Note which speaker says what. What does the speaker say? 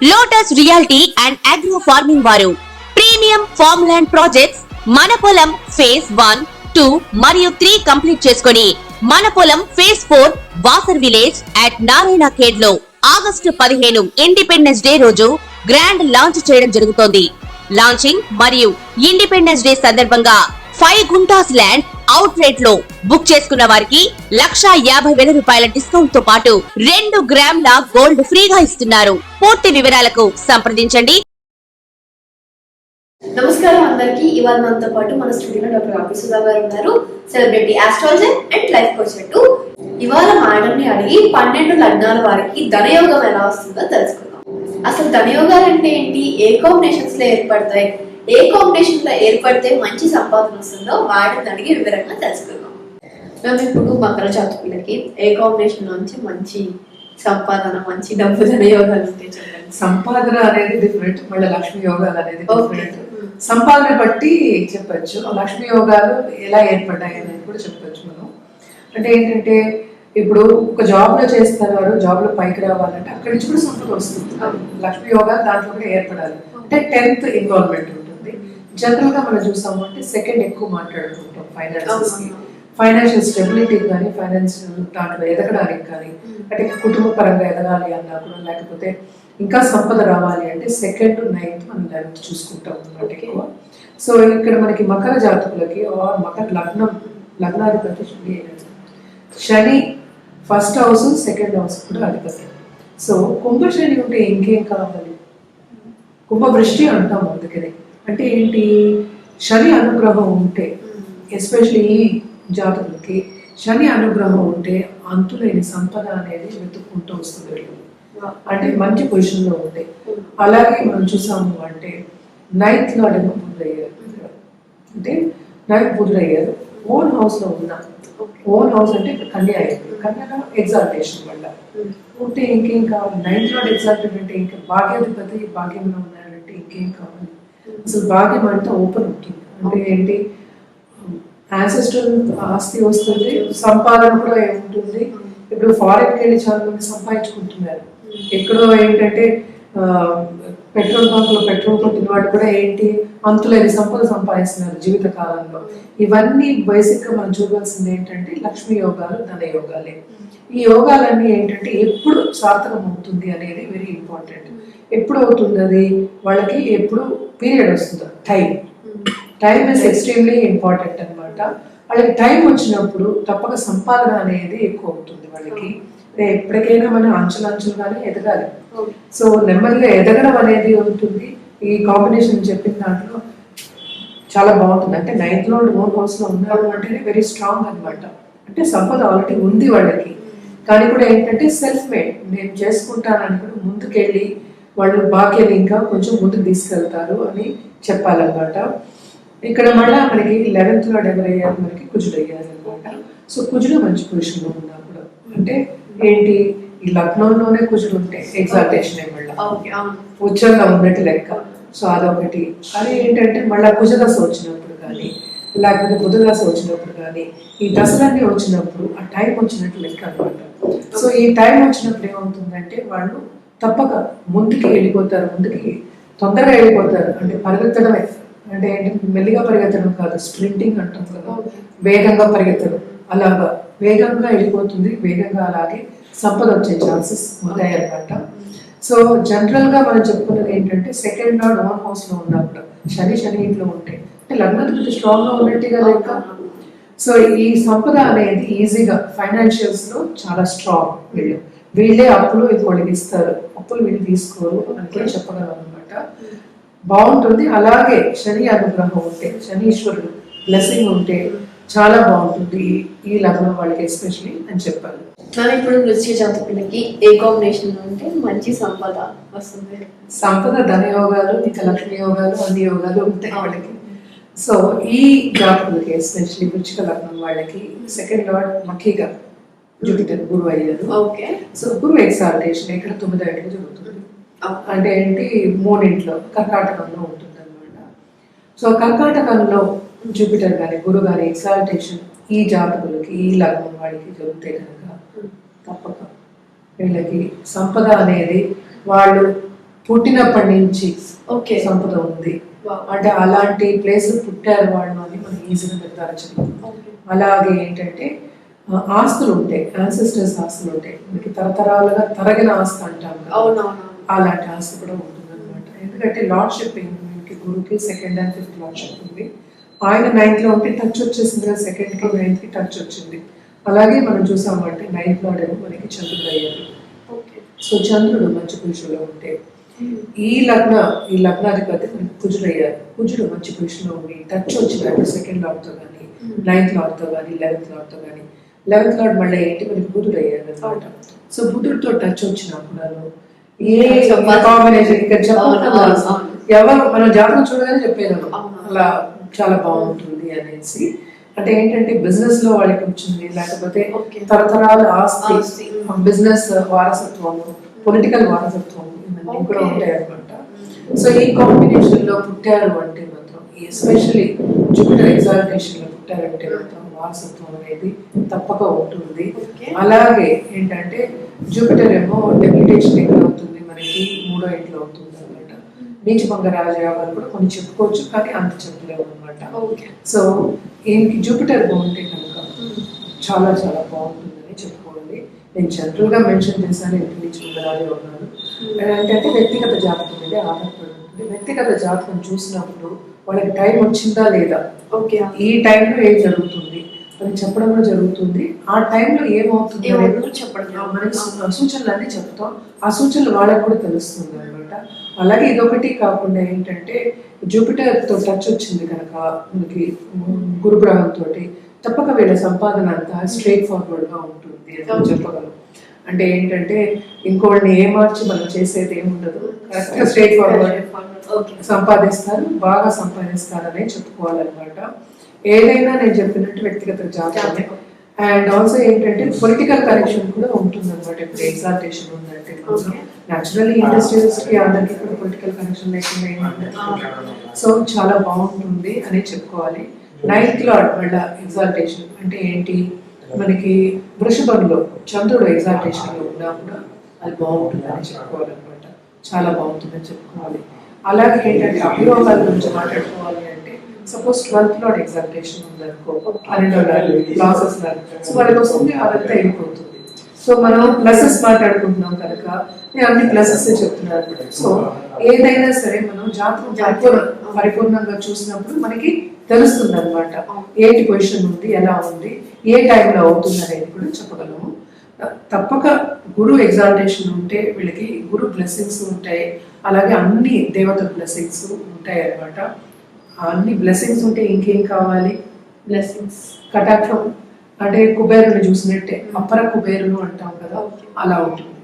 Speaker 1: Lotus reality and agro farming వారు premium farm land projects మన పొలం ఫేజ్ 1, 2 మరియు 3 కంప్లీట్ చేసుకుని మన పొలం phase 4 Wasar village at Narayana Khed లో ఆగస్టు 15 ఇండిపెండెన్స్ డే రోజు గ్రాండ్ లాంచ్ చేయడం జరుగుతోంది. లాంచింగ్ మరియు ఇండిపెండెన్స్ డే సందర్భంగా 5 గుంటాస్ ల్యాండ్ అవుట్ రేట్ లో బుక్ చేసుకున్న వారికి 1,50,000 రూపాయల డిస్కౌంట్ తో పాటు 2 గ్రాముల గోల్డ్ ఫ్రీగా ఇస్తున్నారు. పూర్తి వివరాలకు సంప్రదించండి.
Speaker 2: నమస్కారం అందరికి. ఇవాళ మనతో పాటు మన స్టూడియోలో డాక్టర్ రాపి సుధా గారు ఉన్నారు, celebrity astrologer and life coach. ఇవాళ మేడం ని అడిగి 12 లగ్నాల వారికి ధనయోగం ఎలా వస్తుందో తెలుసుకుందాం. అసలు ధనయోగాలు అంటే ఏంటి, ఏ కాంబినేషన్స్ లో ఏర్పడతాయి, ఏ కాంబినేషన్ లో ఏర్పడితే మంచి సంపాదన వస్తుందో మేడం అడిగి వివరంగా తెలుసుకుందాం. మేము ఇప్పుడు మకర జాతకులకి ఏ కాంబినేషన్ నుంచి మంచి సంపాదన, మంచి డబ్బు, ధనయోగాలు ఉంటాయి చెప్పండి.
Speaker 3: సంపాదన అనేది డిఫరెంట్, మళ్ళీ లక్ష్మీ యోగాలు అనేది డిఫరెంట్. సంపాదన బట్టి చెప్పచ్చు, లక్ష్మీ యోగాలు ఎలా ఏర్పడ్డాయి అనేది కూడా చెప్పచ్చు మనం. అంటే ఏంటంటే ఇప్పుడు ఒక జాబ్ లో చేస్తారు వారు, జాబ్ లో పైకి రావాలంటే అక్కడి నుంచి కూడా సంపద వస్తుంది. లక్ష్మీ యోగాలు దాంట్లో కూడా ఏర్పడాలి అంటే 10th ఇన్వాల్వ్మెంట్ ఉంటుంది. జనరల్ గా మనం చూసాము అంటే సెకండ్ ఎక్కువ మాట్లాడుకుంటాం ఫైనాన్సెస్ కి, ఫైనాన్షియల్ స్టెబిలిటీ కానీ, ఫైనాన్షియల్ దాంట్లో ఎదగడానికి కానీ, అంటే కుటుంబ పరంగా ఎదగాలి అన్నా కూడా, లేకపోతే ఇంకా సంపద రావాలి అంటే 2nd, 9th మనం 11th చూసుకుంటాం అన్నమాట ఎక్కువ. సో ఇక్కడ మనకి మకర జాతకులకి మకర లగ్నాధిపతి శని అయినది. శని 1st హౌస్ 2nd హౌస్ కూడా అధిపతి. సో కుంభ శని ఉంటే ఇంకేం కావాలి, కుంభ వృష్టి అంటాం. అందుకని అంటే ఏంటి, శని అనుగ్రహం ఉంటే, ఎస్పెషల్లీ ఈ జాతకులకి శని అనుగ్రహం ఉంటే అంతులేని సంపద అనేది వెతుక్కుంటూ వస్తుంది. అంటే మంచి పొజిషన్ లో ఉంది. అలాగే మనం చూసాము అంటే 9th లార్డ్ ఏమో బుధుడయ్యారు, అంటే 9th బుధుడయ్యారు. ఓన్ హౌస్ లో ఉన్నా, ఓన్ హౌస్ అంటే కన్య అయింది, కన్యలో ఎగ్జాల్టేషన్ వల్ల ఉంటే ఇంకేం కావాలి. 9th లార్డ్ ఎగ్జాల్టేషన్ అంటే ఇంకా భాగ్యాధిపతి భాగ్యంలో ఉన్నారంటే ఇంకేం కావాలి. అసలు భాగ్యం అంటే ఓపెన్ ఉంటుంది. అంటే ఏంటి, యాన్సెస్ట్రల్ ఆస్తి వస్తుంది, సంపాదన కూడా ఏముంటుంది. ఇప్పుడు ఫారెన్కి వెళ్ళి చాలా మంది సంపాదించుకుంటున్నారు. ఎక్కడో ఏంటంటే పెట్రోల్ బంక్లో పెట్రోల్ కొట్టిన వాడు కూడా ఏంటి అంతులేని సంపద సంపాదిస్తున్నారు జీవిత కాలంలో. ఇవన్నీ బేసిక్ గా మనం చూడాల్సింది ఏంటంటే లక్ష్మీ యోగాలు, ధన యోగాలే. ఈ యోగాలన్నీ ఏంటంటే ఎప్పుడు సార్థకం అవుతుంది అనేది వెరీ ఇంపార్టెంట్. ఎప్పుడు అవుతుంది అది, వాళ్ళకి ఎప్పుడు పీరియడ్ వస్తుందో, టైం ఇస్ ఎక్స్ట్రీమ్లీ ఇంపార్టెంట్ అనమాట. వాళ్ళకి టైం వచ్చినప్పుడు తప్పక సంపాదన అనేది ఎక్కువ అవుతుంది వాళ్ళకి. ఎప్పటికైనా మనం అంచులంచులుగానే ఎదగాలి. సో నెమ్మదిగా ఎదగడం అనేది ఉంటుంది. ఈ కాంబినేషన్ చెప్పిన దాంట్లో చాలా బాగుంటుంది. అంటే 9th లార్డ్ ఓన్ హౌస్ లో ఉన్నారు అంటేనే వెరీ స్ట్రాంగ్ అనమాట. అంటే సంపద ఆల్రెడీ ఉంది వాళ్ళకి, కానీ కూడా ఏంటంటే సెల్ఫ్ మేడ్, నేను చేసుకుంటానని కూడా ముందుకెళ్ళి వాళ్ళు భాగ్యాన్ని ఇంకా కొంచెం ముందుకు తీసుకెళ్తారు అని చెప్పాలన్నమాట. ఇక్కడ మళ్ళీ మనకి 11th లార్డ్ ఎవరయ్యారు, మనకి కుజుడు అయ్యారు అనమాట. సో కుజుడు మంచి పొజిషన్ లో ఉన్నప్పుడు అంటే ఏంటి, ఈ లగ్నంలోనే కుజుడు ఉంటే ఎగ్జాల్టేషన్ మళ్ళీ ఉచ్చంగా ఉన్నట్టు లెక్క. సో అదొకటి. అది ఏంటంటే మళ్ళీ కుజదశ వచ్చినప్పుడు కానీ, లేకపోతే బుధదశ వచ్చినప్పుడు కానీ, ఈ దశలన్నీ వచ్చినప్పుడు ఆ టైం వచ్చినట్టు లెక్క అనమాట. సో ఈ టైం వచ్చినప్పుడు ఏమవుతుందంటే వాళ్ళు తప్పక ముందుకి వెళ్ళిపోతారు, ముందుకి తొందరగా వెళ్ళిపోతారు. అంటే పరిగెత్తడమే, అంటే ఏంటంటే మెల్లిగా పరిగెత్తడం కాదు, స్ప్రింటింగ్ అంటాం కదా, వేగంగా పరిగెత్తడం. అలాగా వేగంగా వెళ్ళిపోతుంది, వేగంగా అలాగే సంపద వచ్చే ఛాన్సెస్ ఉంటాయి అన్నమాట. సో జనరల్ గా మనం చెప్పుకున్నది ఏంటంటే 2nd లార్డ్ ఓన్ హౌస్ లో ఉన్నప్పుడు శని ఇంట్లో ఉంటే అంటే లగ్నాధిపతి స్ట్రాంగ్ గా ఉన్నట్టుగా లెక్క. సో ఈ సంపద అనేది ఈజీగా ఫైనాన్షియల్స్ లో చాలా స్ట్రాంగ్. వీళ్ళే అప్పులు ఇంకోళ్ళకి ఇస్తారు, అప్పులు వీళ్ళు తీసుకోరు అని కూడా చెప్పగలం అనమాట. బాగుంటుంది. అలాగే శని అనుగ్రహం ఉంటే, శనీశ్వరుడు బ్లెస్సింగ్ ఉంటే చాలా బాగుంటుంది ఈ లగ్నం వాళ్ళకి ఎస్పెషలీ అని చెప్పాలి.
Speaker 2: మనం ఇప్పుడు వృశ్చిక జాతకులకి ఏ కాంబినేషన్ ఉంటే మంచి సంపద వస్తుంది?
Speaker 3: సంపద, ధన యోగాలు, ఇంకా లక్ష్మీ యోగాలు, అన్ని యోగాలు ఉంటాయి వాళ్ళకి. సో ఈ జాతకులకి ఎస్పెషలీ వృశ్చిక లగ్నం వాళ్ళకి 2nd లార్డ్ లక్కీగా జూపిటర్ గురువు అయ్యారు. సో గురువు ఎగ్జాల్టేషన్ ఇక్కడ 9వ ఇంటికి జరుగుతుంది. అంటే ఏంటి, 3 ఇంట్లో కర్కాటకంలో ఉంటుంది అనమాట. సో కర్కాటకంలో జూపిటర్ కానీ గురువు కానీ ఎగ్జాల్టేషన్ ఈ జాతకులకి, ఈ లగ్నం వాళ్ళకి జరిగితే కనుక తప్పక వీళ్ళకి సంపద అనేది వాళ్ళు పుట్టినప్పటి నుంచి
Speaker 2: ఓకే.
Speaker 3: సంపద ఉంది,
Speaker 2: Wow.
Speaker 3: అంటే అలాంటి ప్లేస్ పుట్టారు వాళ్ళు అని మనం ఈజీగా నిర్ధారించగలం.
Speaker 2: Okay.
Speaker 3: అలాగే ఏంటంటే ఆస్తులు ఉంటాయి, యాన్సిస్టర్స్ ఆస్తులు ఉంటాయి, మనకి తరతరాలుగా తరగిన ఆస్తి అంటాం కదా,
Speaker 2: అవునవును.
Speaker 3: అలాంటి ఆస్తి కూడా ఉంటుంది అనమాట. ఎందుకంటే లార్డ్షిప్ మనకి గురుకి 2nd and 5th లార్డ్షిప్ ఉంది. ఆయన 9th లో ఉంటే టచ్ వచ్చేసింది కదా, 2nd కి 9th కి టచ్ వచ్చింది. అలాగే మనం చూసామంటే 9th లార్డ్ ఏమో మనకి చంద్రుడు అయ్యారు. సో చంద్రుడు మంచి పొజిషన్లో ఉంటే ఈ లగ్నాధిపతి మనకి కుజుడు అయ్యారు. కుజుడు మంచి పొజిషన్లో ఉండి టచ్ వచ్చినట్టు 2nd లార్డ్తో కానీ 9th లార్డ్తో కానీ 11th లార్డ్తో కానీ 11th లార్డ్ మళ్ళీ ఏంటి మనకి బుధుడు అయ్యారు అనమాట. సో బుధుడితో టచ్ వచ్చినప్పుడు ఏ కాంబినేషన్ ఇక్కడ చెప్పకుండా ఎవరు మన జాతకం చూడగానే చెప్పేదాం అలా చాలా బాగుంటుంది అనేసి. అంటే ఏంటంటే బిజినెస్ లో వాళ్ళకి వచ్చింది, లేకపోతే తరతరాల ఆస్తి, బిజినెస్ వారసత్వము, పొలిటికల్ వారసత్వం ఇవన్నీ కూడా ఉంటాయి అనమాట. సో ఈ కాంబినేషన్ లో పుట్టారు అంటే మాత్రం, ఎస్పెషల్లీ జూపిటర్ ఎగ్జాల్టేషన్ లో పుట్టారంటే మాత్రం వారసత్వం అనేది తప్పక ఉంటుంది. అలాగే ఏంటంటే జూపిటర్ ఏమో డెప్యుటేషన్ ఎక్కడ అవుతుంది మనకి 3వ ఇంట్లో అవుతుంది అనమాట. నీచభంగ రాజయోగాలు కూడా కొన్ని చెప్పుకోవచ్చు, కానీ అంత చెప్పలేము అనమాట. సో ఏంటి జూపిటర్ బాగుంటే కనుక చాలా చాలా బాగుంటుందని చెప్పుకోవాలి. నేను జనరల్ గా మెన్షన్ చేశాను ఇంటి నీచభంగ రాజయోగాలు అంటే వ్యక్తిగత జాతకం మీద ఆధారపడి ఉంటుంది. వ్యక్తిగత జాతకం చూసినప్పుడు వాళ్ళకి టైం వచ్చిందా లేదా, ఓకే ఈ టైంలో ఏం జరుగుతుంది అని చెప్పడం కూడా జరుగుతుంది. ఆ టైంలో ఏమవుతుంది చెప్పడం, మనకి సూచనలు అన్నీ చెప్తాం, ఆ సూచనలు వాళ్ళకి కూడా తెలుస్తుంది అనమాట. అలాగే ఇదొకటి కాకుండా ఏంటంటే జూపిటర్ తో టచ్ వచ్చింది కనుక మనకి గురు గ్రహంతో తప్పక వీళ్ళ సంపాదన అంతా స్ట్రైట్ ఫార్వర్డ్ గా ఉంటుంది అని చెప్పగలం. అంటే ఏంటంటే ఇంకోళ్ళని ఏమార్చి మనం చేసేది ఏముండదు, కరెక్ట్ గా స్ట్రైట్ ఫార్వర్డ్ సంపాదిస్తారు, బాగా సంపాదిస్తారనే చెప్పుకోవాలన్నమాట. ఏదైనా నేను చెప్పినట్టు వ్యక్తిగత జాతకమే. అండ్ ఆల్సో ఏంటంటే పొలిటికల్ కనెక్షన్ కూడా ఉంటుంది అనమాట. ఇప్పుడు ఎగ్జాల్టేషన్ ఉందంటే న్యాచురల్లీ ఇండస్ట్రియల్స్ కి అందరికీ కూడా పొలిటికల్ కనెక్షన్ లేకుండా ఏమంటే సో చాలా బాగుంటుంది అని చెప్పుకోవాలి. 9th లార్డ్ మళ్ళీ ఎగ్జాల్టేషన్ అంటే ఏంటి, మనకి వృషభంలో చంద్రుడు ఎగ్జాల్టేషన్ లో ఉన్నా కూడా అది బాగుంటుంది అని చెప్పుకోవాలన్నమాట. చాలా బాగుంటుందని చెప్పుకోవాలి. అలాగే ఏంటంటే అభియోగాల గురించి మాట్లాడుకోవాలి అంటే సపోజ్ 12th లార్డ్ ఎగ్జాల్టేషన్ ఉందనుకో, 12వ లార్డ్ లాసెస్ లార్డ్, సో వాళ్ళకి వస్తుంది అదంతా వెళ్ళిపోతుంది. సో మనం ప్లసెస్ మాట్లాడుకుంటున్నాం కనుక నేను అన్ని ప్లసెస్ చెప్తున్నాను. సో ఏదైనా సరే మనం జాతకం పరిపూర్ణంగా చూసినప్పుడు మనకి తెలుస్తుంది అనమాట, ఏంటి పొజిషన్ ఉంది, ఎలా ఉంది, ఏ టైంలో అవుతుంది అనేది కూడా చెప్పగలము. తప్పక గురు ఎగ్జాల్టేషన్ ఉంటే వీళ్ళకి గురు బ్లెస్సింగ్స్ ఉంటాయి, అలాగే అన్ని దేవతల బ్లెస్సింగ్స్ ఉంటాయి అనమాట. అన్ని బ్లెస్సింగ్స్ ఉంటే ఇంకేం కావాలి, బ్లెస్సింగ్స్ కటాక్షం అంటే కుబేరుని చూసినట్టే అపర కుబేరులు అంటాం కదా, అలా ఉంటుంది.